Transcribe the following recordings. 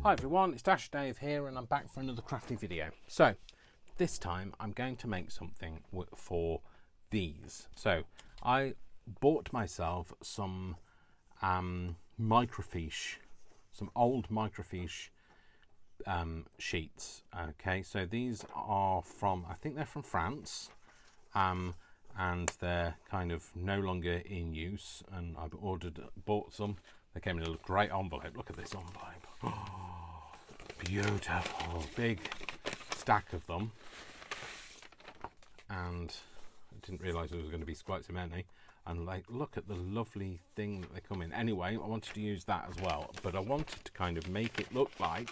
Hi everyone, it's Dash Dave here and I'm back for another crafty video. So this time I'm going to make something for these. So I bought myself some Microfiche, some old Microfiche sheets. Okay, so these are from, I think they're from France, and they're kind of no longer in use, and I bought some. They came in a great envelope. Look at this envelope. Oh, beautiful. Big stack of them. And I didn't realise there was going to be quite so many. And like, look at the lovely thing that they come in. Anyway, I wanted to use that as well, but I wanted to kind of make it look like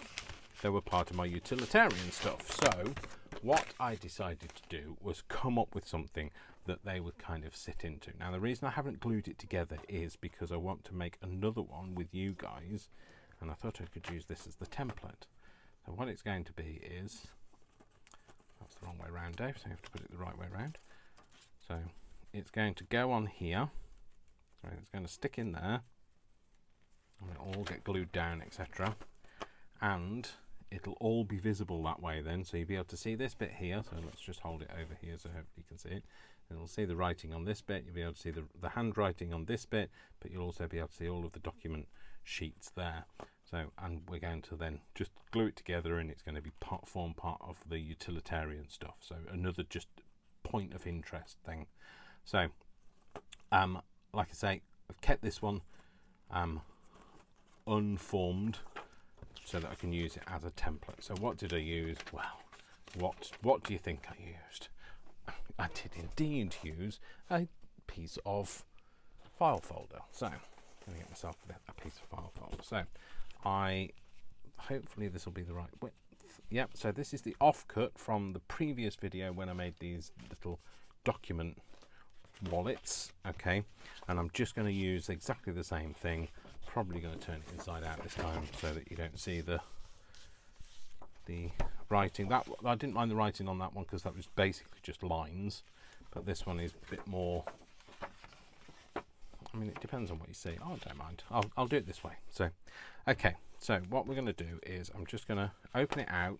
they were part of my utilitarian stuff. So what I decided to do was come up with something that they would kind of sit into. Now the reason I haven't glued it together is because I want to make another one with you guys, and I thought I could use this as the template. So what it's going to be is, that's the wrong way around, Dave, so you have to put it the right way around. So it's going to go on here, so it's going to stick in there, and it'll all get glued down, etc. And it'll all be visible that way then, so you'll be able to see this bit here. So let's just hold it over here so hopefully you can see it. And you'll see the writing on this bit, you'll be able to see the handwriting on this bit, but you'll also be able to see all of the document sheets there. So, and we're going to then just glue it together, and it's going to be form part of the utilitarian stuff. So another just point of interest thing. So like I say, I've kept this one unformed so that I can use it as a template. So what did I use? Well, what do you think I used? I did indeed use a piece of file folder. So I'm going to get myself a piece of file folder. So hopefully this will be the right width. Yep, so this is the offcut from the previous video when I made these little document wallets. Okay, and I'm just going to use exactly the same thing. Probably going to turn it inside out this time so that you don't see the writing. That I didn't mind the writing on that one because that was basically just lines, but this one is a bit more, I mean, it depends on what you see. Oh, I don't mind. I'll do it this way. So okay, so what we're going to do is I'm just going to open it out,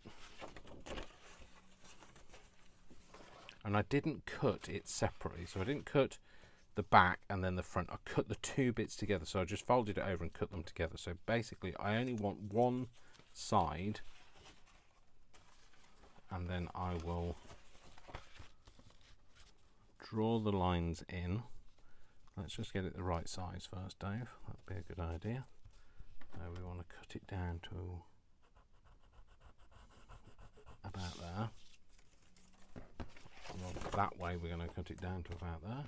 and I didn't cut it separately, so I didn't cut the back and then the front. I cut the two bits together, so I just folded it over and cut them together. So basically I only want one side, and then I will draw the lines in. Let's just get it the right size first, Dave. That'd be a good idea. So we want to cut it down to about there. Well, that way we're going to cut it down to about there.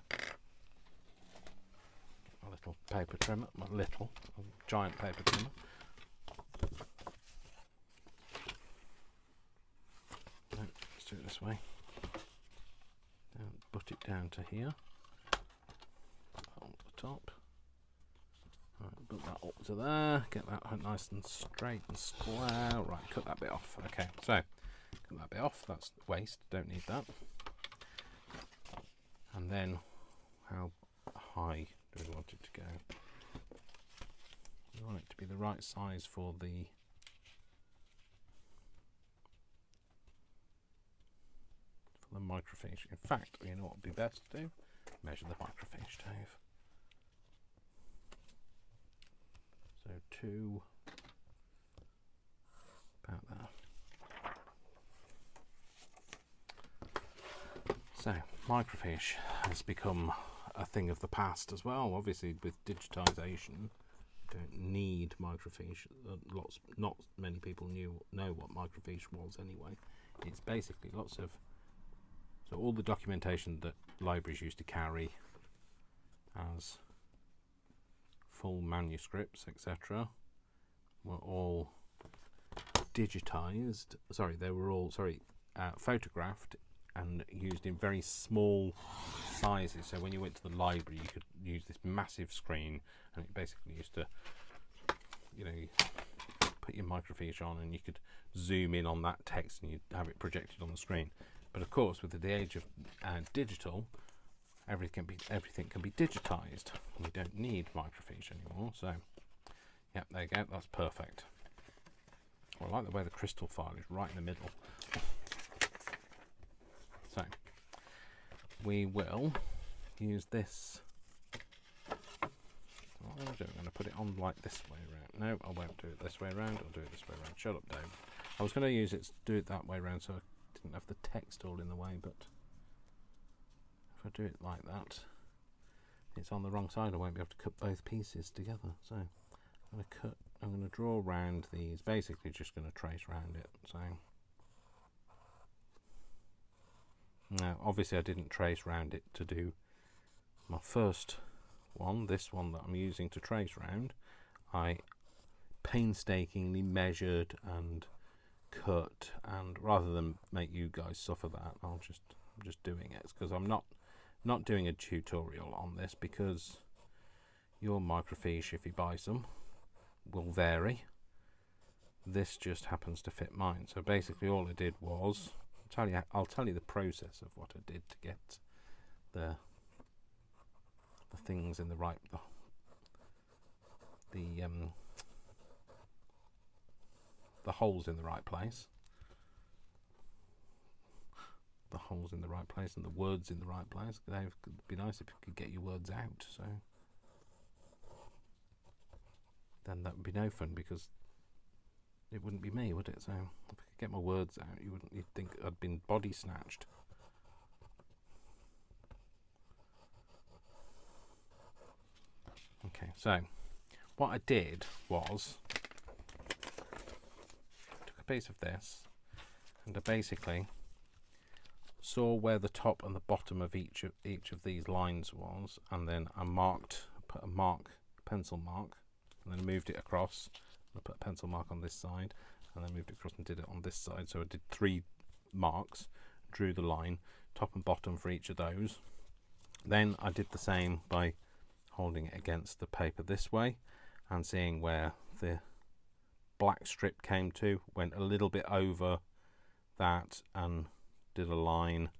A little paper trimmer, a giant paper trimmer. No, let's do it this way. Butt it down to here. Hold the top. Right, put that up to there. Get that nice and straight and square. Right, cut that bit off. Okay, so cut that bit off. That's waste. Don't need that. And then, how high do we want it to go? We want it to be the right size for the microfiche. In fact, you know what would be best to do? Measure the microfiche, Dave. So about there. So microfiche has become a thing of the past as well. Obviously, with digitization, you don't need microfiche. Not many people know what microfiche was anyway. It's basically so all the documentation that libraries used to carry as full manuscripts, etc., were all digitized. Sorry, they were all photographed and used in very small sizes. So when you went to the library, you could use this massive screen, and it basically used to, you put your microfiche on, and you could zoom in on that text, and you'd have it projected on the screen. But of course, with the age of digital, everything can be digitized. We don't need microfiche anymore. So, yeah, there you go. That's perfect. Oh, I like the way the crystal file is right in the middle. So we will use this. What am I going to do? I'm going to put it on like this way around. No, I won't do it this way around. I'll do it this way around. Shut up, Dave. I was going to use it, do it that way around so I didn't have the text all in the way, but if I do it like that, it's on the wrong side. I won't be able to cut both pieces together. So I'm going to draw around these, basically just going to trace around it. So now obviously I didn't trace around it to do my first one, this one that I'm using to trace round. I painstakingly measured and cut, and rather than make you guys suffer that, I'm just doing it because I'm not doing a tutorial on this, because your microfiche, if you buy some, will vary. This just happens to fit mine. So basically all I did was I'll tell you the process of what I did to get the things in the right the holes in the right place, the holes in the right place and the words in the right place. It would be nice if you could get your words out, so then that would be no fun, because it wouldn't be me, would it? So if I could get my words out, you'd think I'd been body snatched. Okay, so what I did was took a piece of this and I basically saw where the top and the bottom of each of these lines was, and then I put a pencil mark, and then I moved it across. I put a pencil mark on this side, and then moved it across and did it on this side. So I did 3 marks, drew the line, top and bottom for each of those. Then I did the same by holding it against the paper this way and seeing where the black strip came to, went a little bit over that and did a line,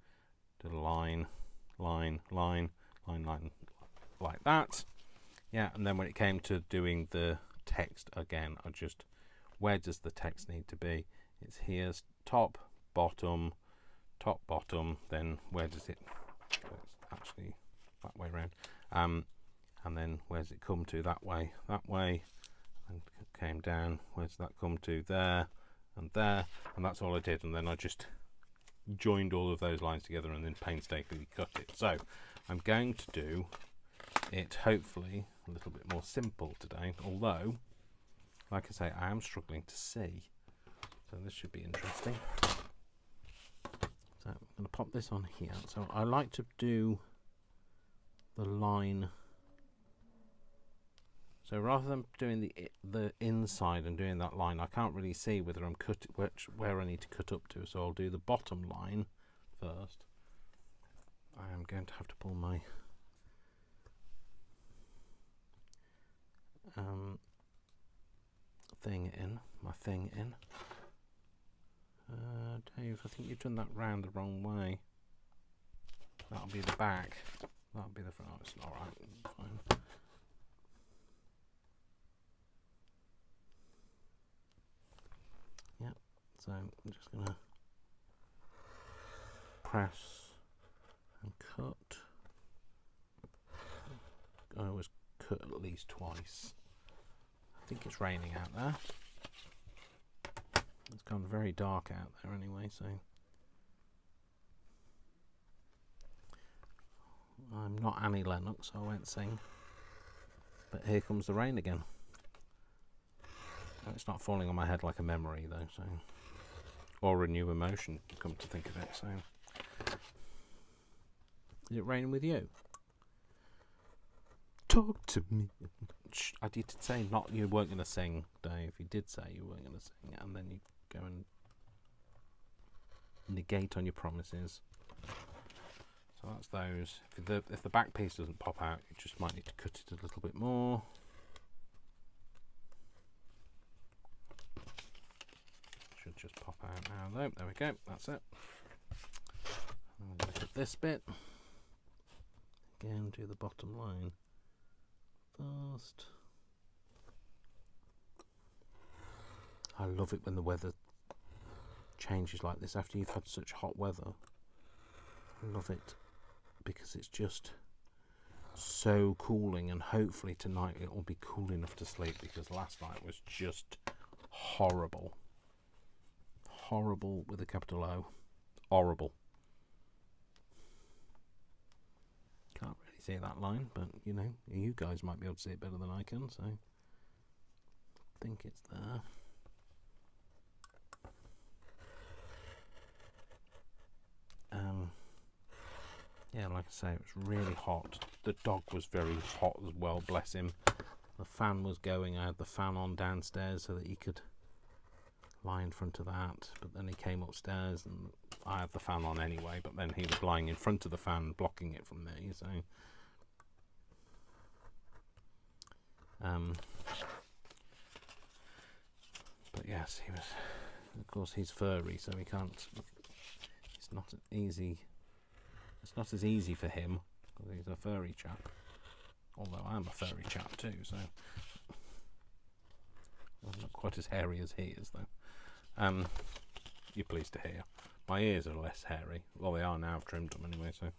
line like that. Yeah, and then when it came to doing the text again, I just, where does the text need to be? It's here's top, bottom, then where does it, it's actually that way around, and then where does it come to? That way, and it came down, where does that come to? There, and that's all I did. And then I just joined all of those lines together and then painstakingly cut it. So I'm going to do it hopefully a little bit more simple today, although like I say, I am struggling to see, so this should be interesting. So I'm going to pop this on here. So I like to do the line, so rather than doing the inside and doing that line, I can't really see whether I'm where I need to cut up to, so I'll do the bottom line first. I am going to have to pull my thing in. Dave, I think you've done that round the wrong way. That'll be the back. That'll be the front. Oh, it's all right. Fine. Yep. So I'm just gonna press and cut. I always cut at least twice. I think it's raining out there. It's gone very dark out there anyway, so I'm not Annie Lennox, so I won't sing. But here comes the rain again. Oh, it's not falling on my head like a memory though, so, or a new emotion, come to think of it. So is it raining with you? Talk to me. Shh, I did say not, you weren't going to sing, Dave. You did say you weren't going to sing, and then you go and negate on your promises. So that's those. If the back piece doesn't pop out, you just might need to cut it a little bit more. Should just pop out now though. There we go. That's it. Look at this bit. Again, do the bottom line first. I love it when the weather changes like this after you've had such hot weather. I love it because it's just so cooling, and hopefully tonight it will be cool enough to sleep, because last night was just horrible. Horrible with a capital O. Horrible. Can't really see that line, but you know, you guys might be able to see it better than I can, so I think it's there. Yeah, like I say, it was really hot. The dog was very hot as well, bless him. The fan was going. I had the fan on downstairs so that he could lie in front of that, but then he came upstairs and I had the fan on anyway, but then he was lying in front of the fan blocking it from me, so but yes, he was, of course he's furry, so he can't, it's not as easy for him because he's a furry chap, although I'm a furry chap too, so I'm not quite as hairy as he is though. You're pleased to hear. My ears are less hairy. Well, they are now. I've trimmed them anyway, so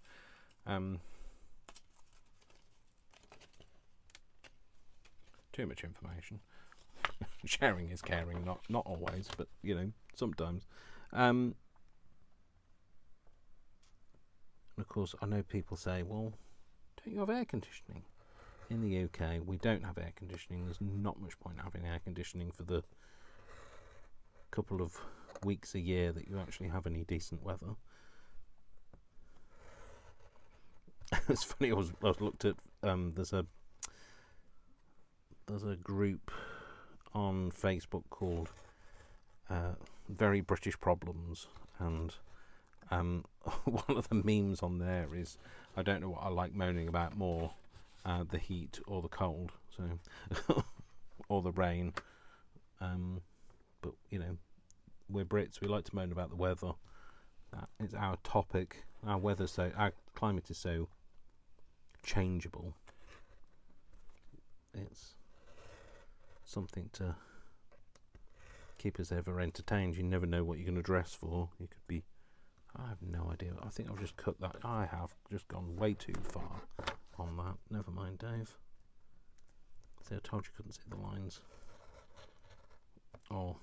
too much information. Sharing is caring, not always, but you know, sometimes. And of course, I know people say, well, don't you have air conditioning? In the UK, we don't have air conditioning. There's not much point having air conditioning for the couple of weeks a year that you actually have any decent weather. It's funny, I was looked at, there's a group on Facebook called Very British Problems, and one of the memes on there is, I don't know what I like moaning about more, the heat or the cold, so or the rain, but you know, we're Brits, we like to moan about the weather. It's our topic. Our climate is so changeable. It's something to keep us ever entertained. You never know what you're going to dress for. You could be, I have no idea. I think I've just cut that. I have just gone way too far on that. Never mind, Dave. See, I told you couldn't see the lines. Oh,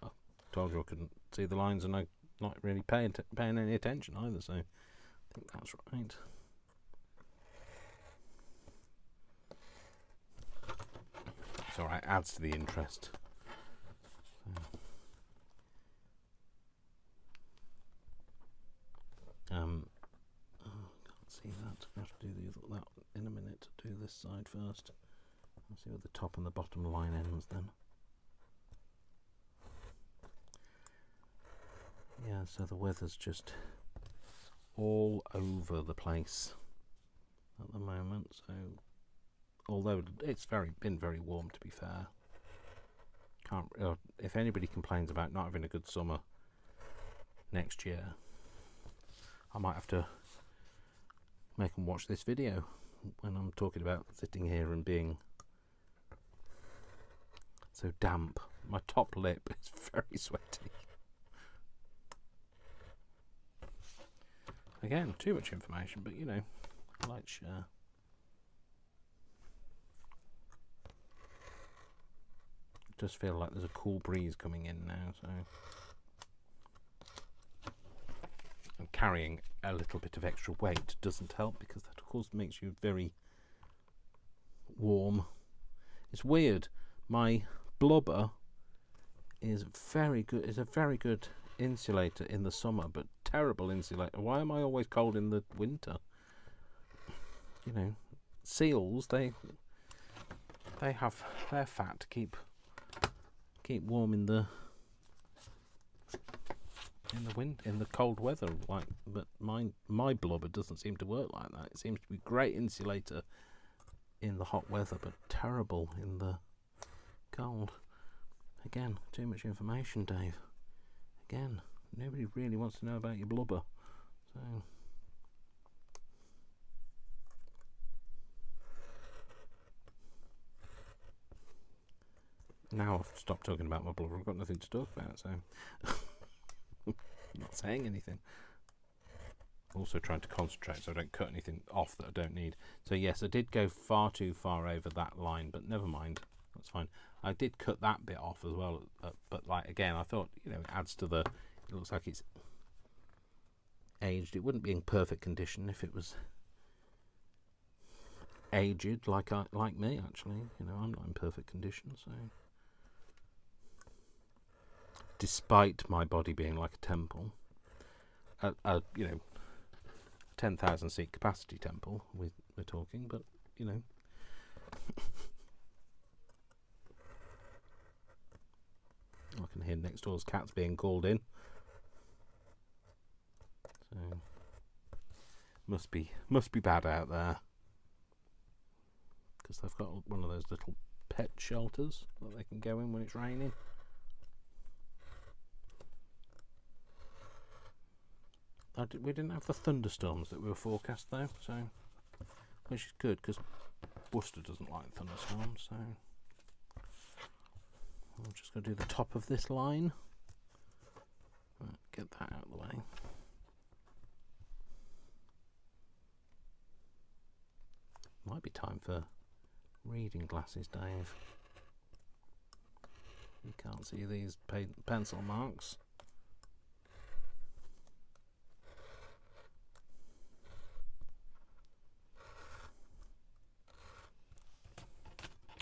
I told you I couldn't see the lines, and I'm not really paying any attention either, so I think that's right. It's alright, adds to the interest. Can't see that. I have to do that in a minute. Do this side first. I'll see where the top and the bottom line ends then. Yeah, so the weather's just all over the place at the moment, so although it's been very warm, to be fair. If anybody complains about not having a good summer next year, I might have to make them watch this video when I'm talking about sitting here and being so damp. My top lip is very sweaty. Again, too much information, but you know, I like to share. I just feel like there's a cool breeze coming in now, so and carrying a little bit of extra weight doesn't help, because that of course makes you very warm. It's weird. My blubber is very good. Is a very good insulator in the summer, but terrible insulator. Why am I always cold in the winter? You know, seals, they have their fat to keep warm in the cold weather, like, but my blubber doesn't seem to work like that. It seems to be great insulator in the hot weather, but terrible in the cold. Again, too much information, Dave. Again, nobody really wants to know about your blubber, so Now I've stopped talking about my blubber. I've got nothing to talk about, so I'm not saying anything. Also trying to concentrate so I don't cut anything off that I don't need. So yes, I did go far too far over that line, but never mind. That's fine. I did cut that bit off as well, but like again, I thought, you know, it adds to the. It looks like it's aged. It wouldn't be in perfect condition if it was aged like me. Actually, you know, I'm not in perfect condition. So, despite my body being like a temple, you know, 10,000 seat capacity temple. We're talking, but you know. I can hear next door's cats being called in. So must be bad out there, because they've got one of those little pet shelters that they can go in when it's raining. We didn't have the thunderstorms that we were forecast though, so which is good because Worcester doesn't like thunderstorms. So I'm just going to do the top of this line. Right, get that out of the way. Might be time for reading glasses, Dave. You can't see these pencil marks.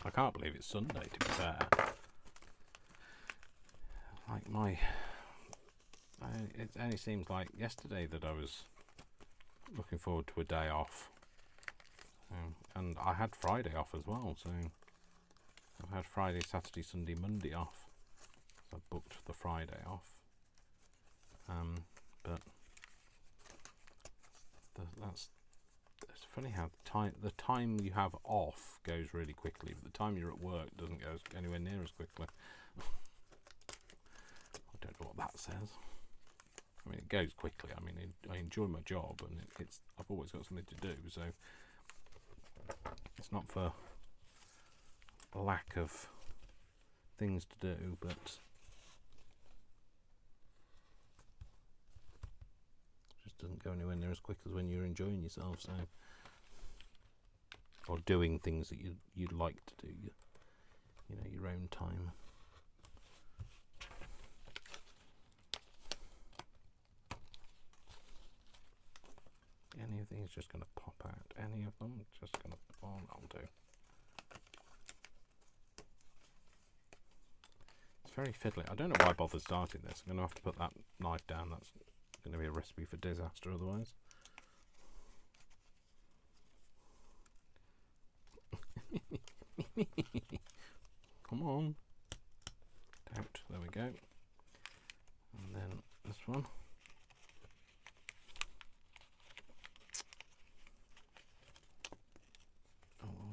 I can't believe it's Sunday, to be fair. Like it only seems like yesterday that I was looking forward to a day off. And I had Friday off as well, so I've had Friday, Saturday, Sunday, Monday off. So I booked the Friday off. But it's funny how the time you have off goes really quickly, but the time you're at work doesn't go anywhere near as quickly. I don't know what that says. I mean, it goes quickly. I mean, I enjoy my job, and I've always got something to do, so it's not for lack of things to do, but it just doesn't go anywhere near as quick as when you're enjoying yourself. So, or doing things that you'd like to do, you know, your own time. Any of these just going to pop out? Any of them? Just going to... Oh, that'll do. It's very fiddly. I don't know why I bothered starting this. I'm going to have to put that knife down. That's going to be a recipe for disaster otherwise. Come on. Out. There we go. And then this one.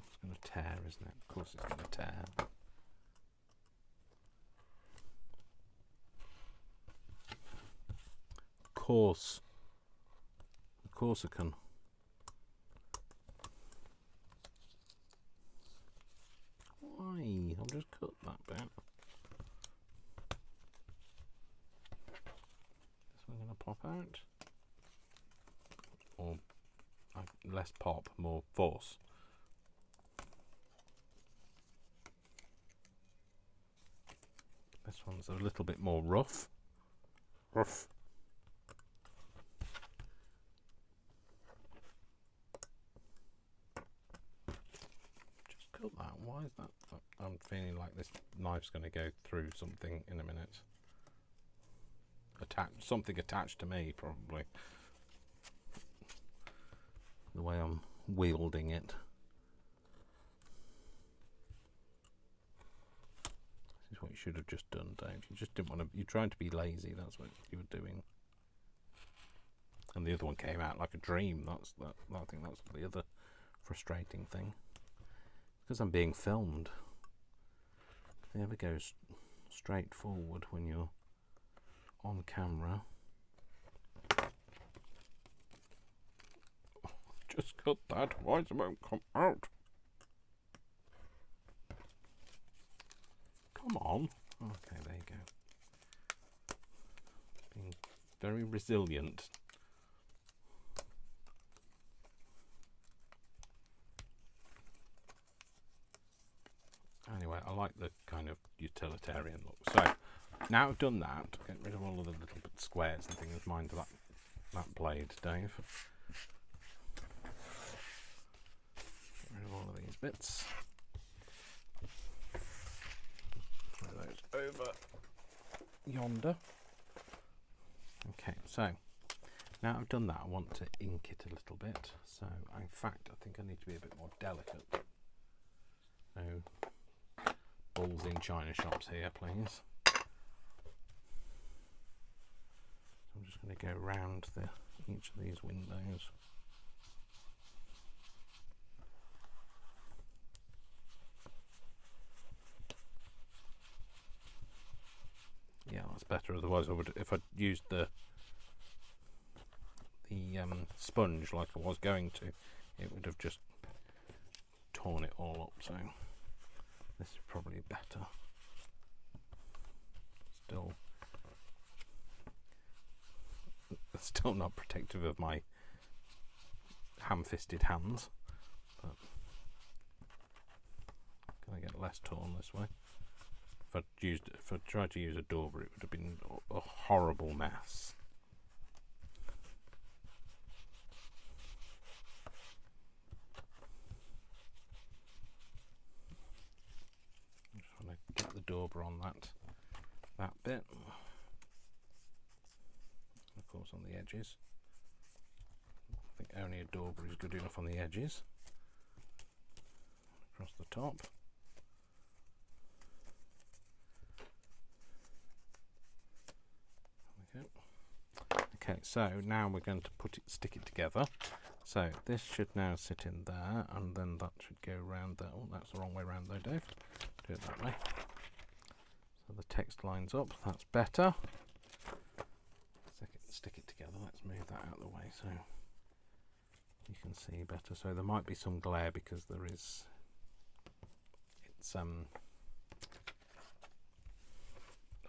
It's going to tear, isn't it? Of course it's going to tear. Corsican. Why? I'll just cut that bit. This one going to pop out? Or less pop, more force? This one's a little bit more rough. Rough. Just cut that. Why is that? I'm feeling like this knife's going to go through something in a minute. Something attached to me, probably. The way I'm wielding it. This is what you should have just done, Dave. You just didn't want to. You're trying to be lazy. That's what you were doing. And the other one came out like a dream. I think that's the other frustrating thing. Because I'm being filmed. If it ever goes straight forward when you're on camera. Just cut that. Why does it won't come out? Come on. Okay, there you go. Being very resilient. Anyway, I like the kind of utilitarian look. So now I've done that, get rid of all of the little bit squares and things. Mind that blade, Dave. Get rid of all of these bits. Throw those over yonder. Okay, so now I've done that, I want to ink it a little bit. So in fact, I think I need to be a bit more delicate. So balls in china shops here, please. I'm just going to go round each of these windows. Yeah, that's better. Otherwise, I would, if I'd used the sponge like I was going to, it would have just torn it all up. So this is probably better. Still not protective of my ham-fisted hands, but can I get less torn this way? If I tried to use a dauber, it would have been a horrible mess. I just want to get the dauber on that bit. Of course, on the edges. I think only a dauber is good enough on the edges. Across the top. Okay, so now we're going to stick it together. So this should now sit in there, and then that should go around there. Oh, that's the wrong way around though, Dave. Do it that way. So the text lines up. That's better. Stick it together. Let's move that out of the way so you can see better. So there might be some glare because it's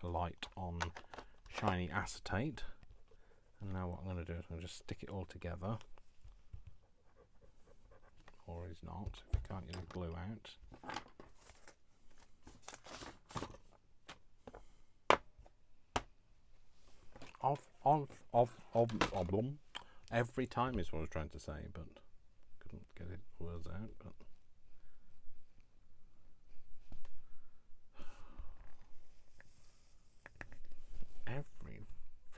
a light on shiny acetate. And now what I'm going to do is I'm going to just stick it all together, or is not if you can't get the glue out. Of them. Every time is what I was trying to say, but couldn't get it words out. But every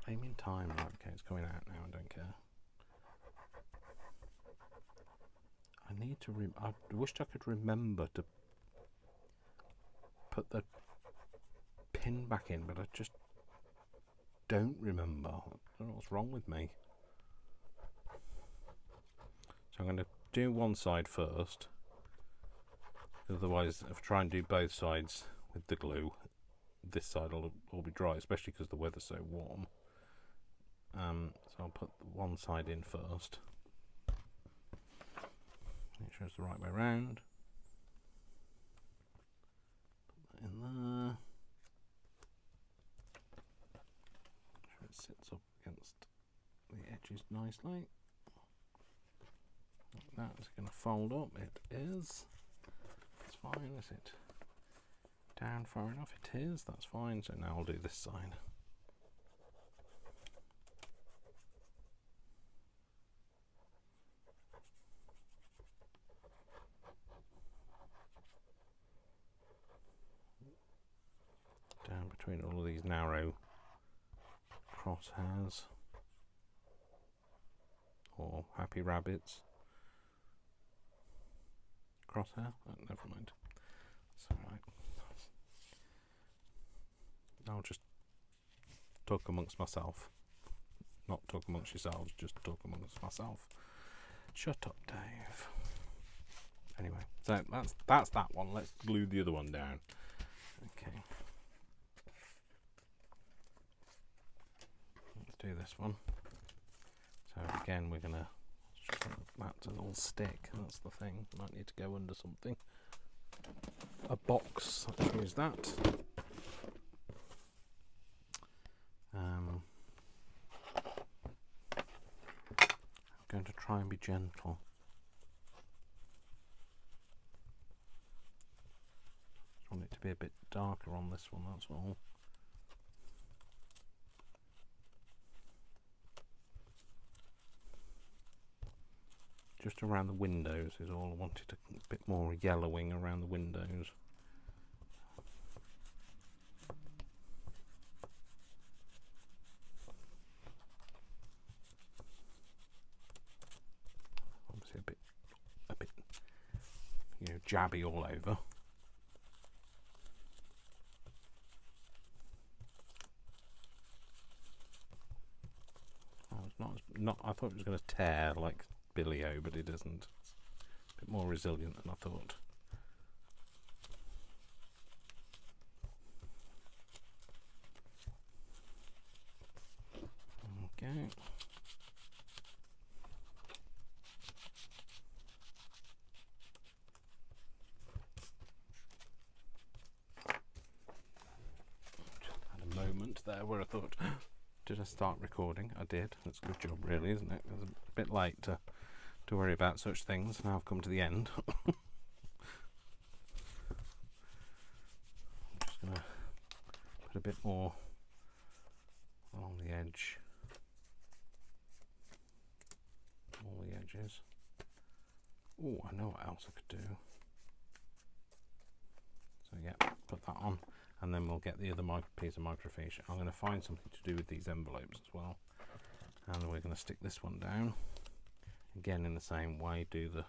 flaming time. Right, okay, it's coming out now. I don't care. I need to. I wished I could remember to put the pin back in, but I just don't remember. I don't know what's wrong with me. So I'm going to do one side first. Otherwise, if I try and do both sides with the glue, this side will all be dry, especially because the weather's so warm. So I'll put one side in first. Make sure it's the right way around. Put that in there. Make sure it sits up against the edges nicely. That is going to fold up. It is. That's fine. Is it down far enough? It is. That's fine. So now I'll do this side. Down between all of these narrow crosshairs, or happy rabbits. Crosshair? Oh, never mind. It's alright. I'll just talk amongst myself. Not talk amongst yourselves, just talk amongst myself. Shut up, Dave. Anyway, so that's that one. Let's glue the other one down. Okay. Let's do this one. So again, we're gonna that to all stick. That's the thing. Might need to go under something. a box. Let's use that. I'm going to try and be gentle. I want it to be a bit darker on this one, that's all. Just around the windows is all. I wanted a bit more yellowing around the windows. Obviously a bit, you know, jabby all over. Oh, it's not. I thought it was going to tear like Billy-O, but it doesn't. It's a bit more resilient than I thought. Okay. Just had a moment there where I thought, did I start recording? I did. That's a good job, really, isn't it? It's a bit late to worry about such things. Now I've come to the end. I'm just going to put a bit more along the edge. All the edges. Oh, I know what else I could do. So yeah, put that on, and then we'll get the other piece of microfiche. I'm going to find something to do with these envelopes as well, and we're going to stick this one down again in the same way. Do the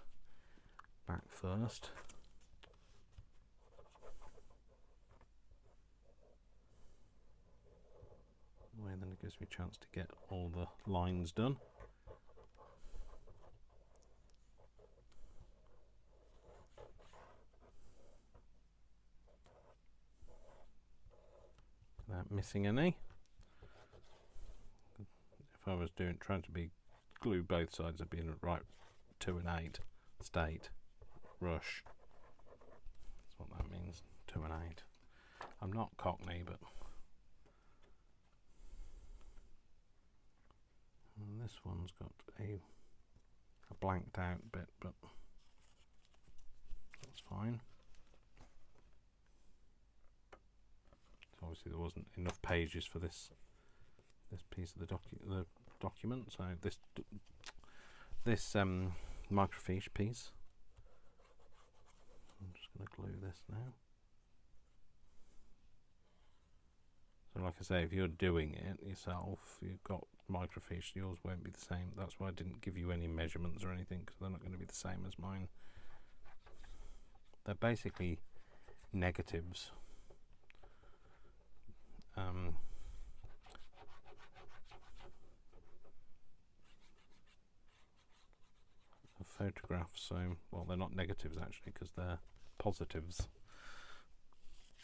back first. And then it gives me a chance to get all the lines done. Without missing any. If I was trying to glue both sides, I'd be in a right 2 and 8 state rush. That's what that means, 2 and 8. I'm not Cockney, but and this one's got a blanked out bit, but that's fine. So obviously there wasn't enough pages for this piece of the document, so this microfiche piece. I'm just going to glue this now. So like I say, if you're doing it yourself, you've got microfiche, yours won't be the same. That's why I didn't give you any measurements or anything, because they're not going to be the same as mine. They're basically negatives. Photographs, so well, they're not negatives actually, because they're positives.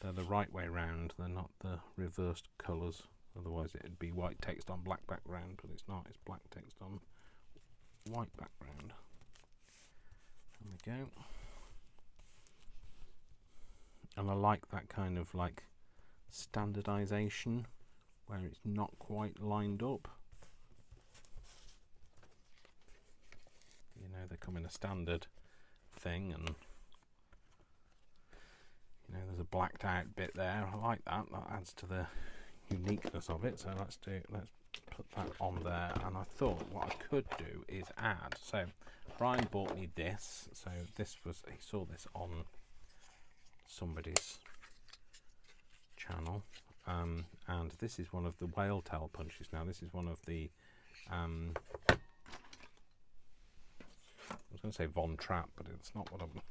They're the right way round, they're not the reversed colours, otherwise it'd be white text on black background, but it's not, it's black text on white background. There we go. And I like that kind of like standardization where it's not quite lined up. You know, they come in a standard thing, and you know, there's a blacked out bit there. I like that. That adds to the uniqueness of it. So let's put that on there. And I thought what I could do is add. So Brian bought me this. So this was, he saw this on somebody's channel, and this is one of the whale tail punches. Now this is one of the I was going to say Von Trapp, but it's not what I'm.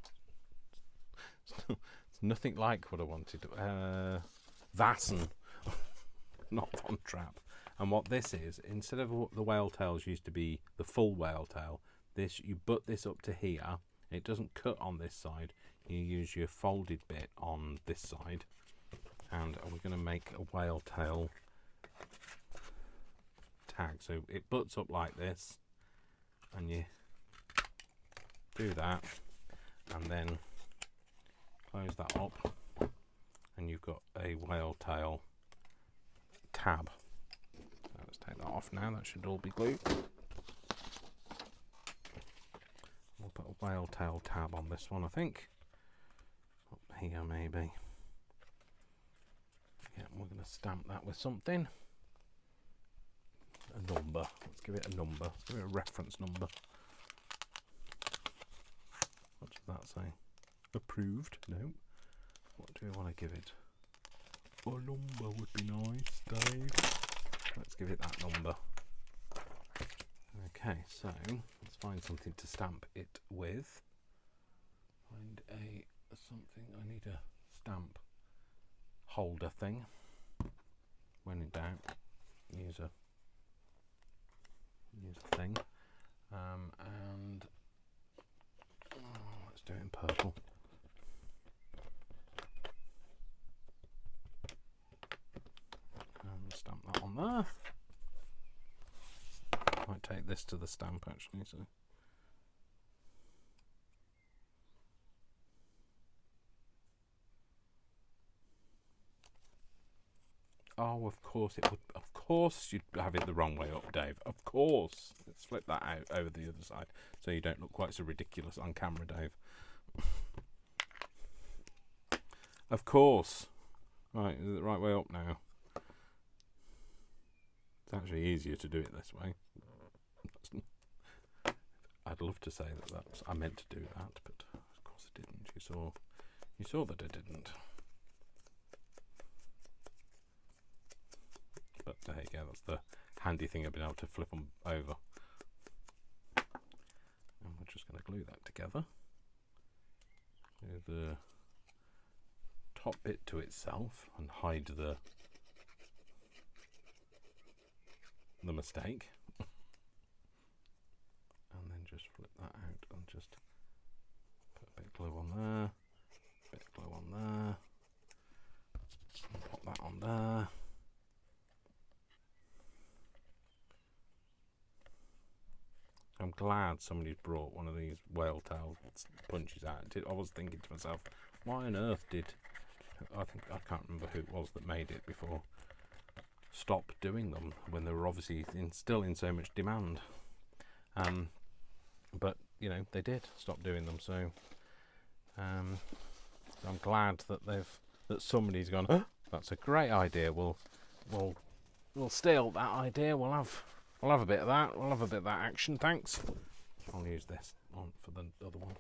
It's nothing like what I wanted. Vassen, not Von Trapp. And what this is, instead of what the whale tails used to be, the full whale tail, this, you butt this up to here. It doesn't cut on this side. You use your folded bit on this side, and we're going to make a whale tail tag. So it butts up like this, and you do that, and then close that up, and you've got a whale tail tab. So let's take that off now. That should all be glued. We'll put a whale tail tab on this one, I think. Up here, maybe. Yeah, we're going to stamp that with something. A number. Let's give it a number. Let's give it a reference number. What does that say? Approved? No. What do we want to give it? A number would be nice, Dave. Let's give it that number. Okay, so let's find something to stamp it with. Find something. I need a stamp holder thing. When in doubt, use a thing. And let's do it in purple. And stamp that on there. Might take this to the stamp actually, so. Oh, of course it would. Of course you'd have it the wrong way up, Dave. Of course. Let's flip that out over the other side so you don't look quite so ridiculous on camera, Dave. Of course. Right, is it the right way up now? It's actually easier to do it this way. I'd love to say that I meant to do that, but of course I didn't. You saw that I didn't. But there you go, that's the handy thing of being able to flip them over. And we're just going to glue that together. Glue the top bit to itself and hide the mistake. And then just flip that out and just put a bit of glue on there, a bit of glue on there, and pop that on there. I'm glad somebody's brought one of these whale tail punches out. I was thinking to myself, why on earth did I can't remember who it was that made it before. Stop doing them when they were obviously still in so much demand. But you know they did stop doing them. So I'm glad that somebody's gone. Oh, that's a great idea. We'll steal that idea. We'll have a bit of that. We'll have a bit of that action. Thanks. I'll use this on for the other one.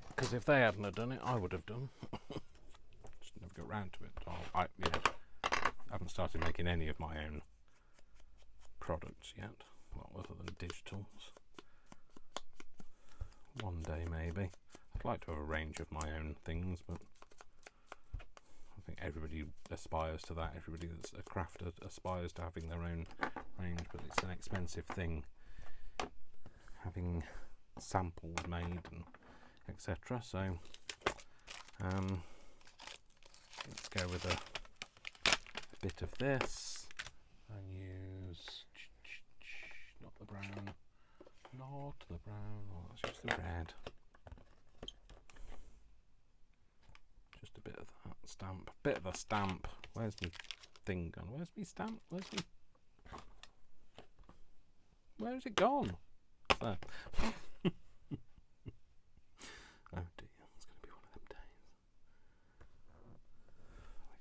Because if they hadn't have done it, I would have done. Just never got round to it. I haven't started making any of my own products yet. Well, other than digitals. One day maybe. I'd like to have a range of my own things, but I think everybody aspires to that. Everybody that's a crafter aspires to having their own range, but it's an expensive thing. Having samples made and etc. So let's go with a bit of this and use not the brown, oh, let's use the red. Just a bit of that stamp, bit of a stamp. Where's my thing gone? Where's my stamp? Where's it gone? There. Oh dear, it's going to be one of them days.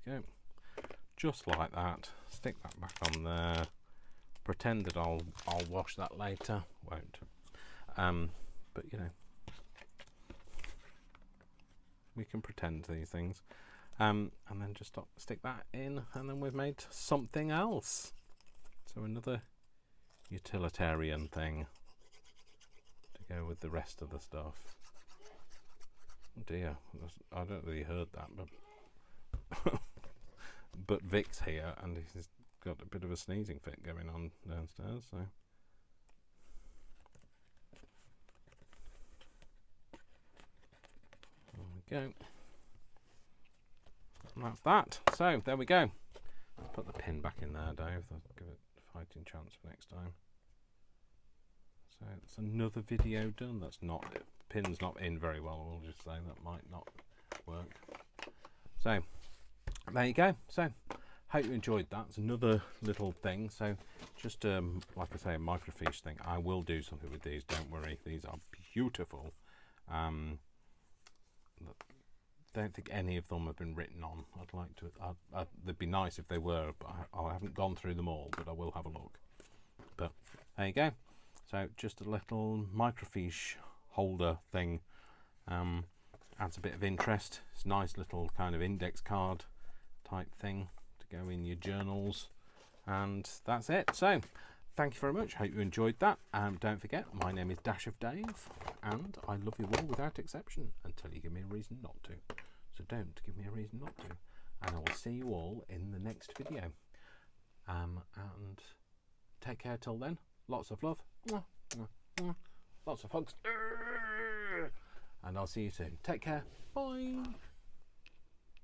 There we go. Just like that. Stick that back on there. Pretend that I'll wash that later. Won't. But you know, we can pretend these things. And then just stick that in, and then we've made something else. So another utilitarian thing to go with the rest of the stuff. Oh dear, I don't really heard that, but Vic's here and he's got a bit of a sneezing fit going on downstairs, so there we go. And that's that. So there we go. Put the pin back in there, Dave. Give it fighting chance for next time. So it's another video done. That's not, pin's not in very well, we'll just say that might not work. So there you go. So hope you enjoyed that. It's another little thing. So just like I say, a microfiche thing. I will do something with these, don't worry. These are beautiful. Don't think any of them have been written on. I'd like to, they'd be nice if they were, but I haven't gone through them all, but I will have a look. But there you go. So just a little microfiche holder thing. Adds a bit of interest. It's a nice little kind of index card type thing to go in your journals. And that's it. So thank you very much. Hope you enjoyed that. Don't forget, my name is Dash of Dave, and I love you all without exception until you give me a reason not to. So don't give me a reason not to. And I will see you all in the next video. And take care till then. Lots of love. Lots of hugs. And I'll see you soon. Take care. Bye.